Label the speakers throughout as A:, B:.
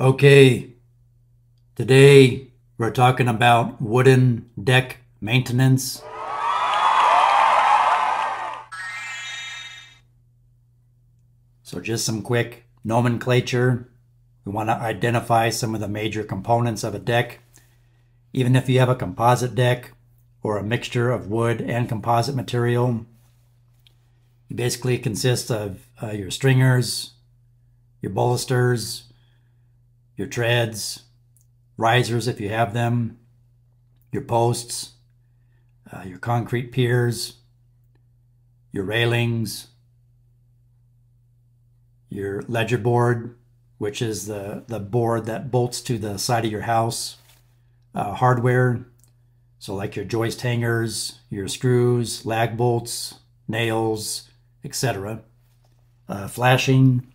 A: Okay, today we're talking about wooden deck maintenance. So just some quick nomenclature. We want to identify some of the major components of a deck. Even if you have a composite deck or a mixture of wood and composite material, it basically consists of your stringers, your balusters, your treads, risers if you have them, your posts, your concrete piers, your railings, your ledger board, which is the board that bolts to the side of your house, hardware, so like your joist hangers, your screws, lag bolts, nails, etc., flashing,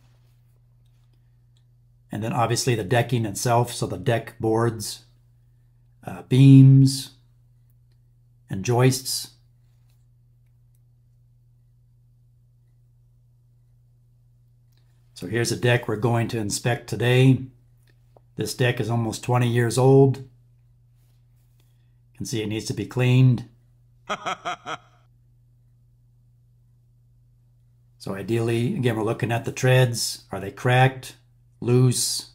A: and then obviously the decking itself, so the deck boards, beams, and joists. So here's a deck we're going to inspect today. This deck is almost 20 years old. You can see it needs to be cleaned. So ideally, again, we're looking at the treads. Are they cracked? Loose?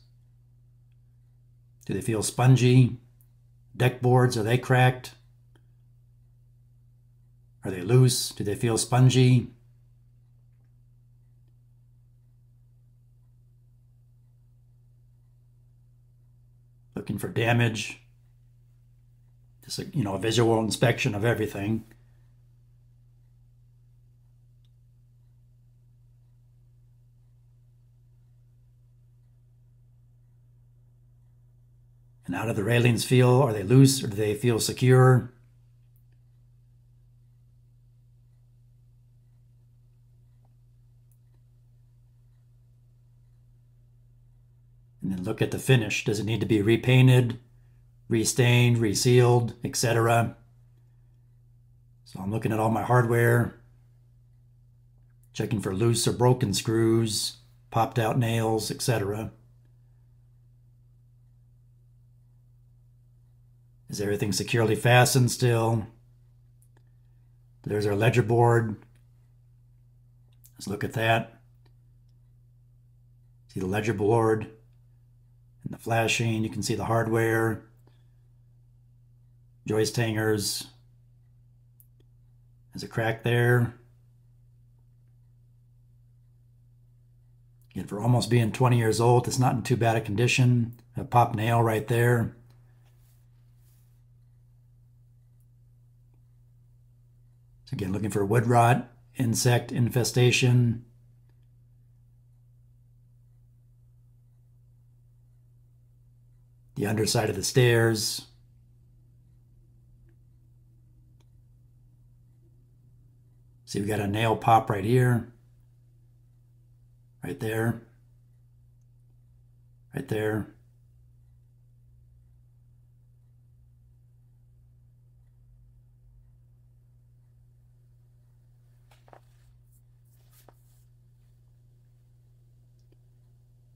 A: Do they feel spongy? Deck boards, are they cracked? Are they loose? Do they feel spongy? Looking for damage. Just a visual inspection of everything. And how do the railings feel? Are they loose or do they feel secure? And then look at the finish. Does it need to be repainted, restained, resealed, etc.? So I'm looking at all my hardware, checking for loose or broken screws, popped out nails, etc. Is everything securely fastened still? There's our ledger board. Let's look at that. See the ledger board and the flashing. You can see the hardware, joist hangers. There's a crack there. Again, for almost being 20 years old, it's not in too bad a condition. A pop nail right there. Again, looking for wood rot, insect infestation. The underside of the stairs. See, we got a nail pop right here. Right there. Right there.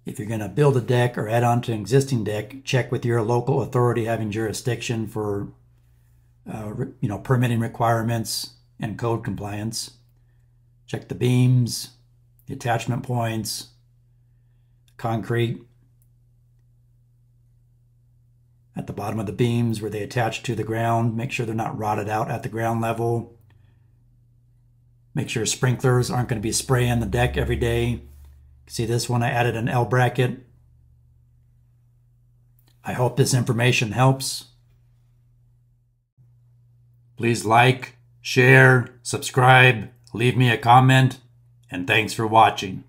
A: If you're going to build a deck or add on to an existing deck, check with your local authority having jurisdiction for permitting requirements and code compliance. Check the beams, the attachment points, concrete at the bottom of the beams where they attach to the ground. Make sure they're not rotted out at the ground level. Make sure sprinklers aren't going to be spraying the deck every day. See this one, I added an L bracket. I hope this information helps. Please like, share, subscribe, leave me a comment, and thanks for watching.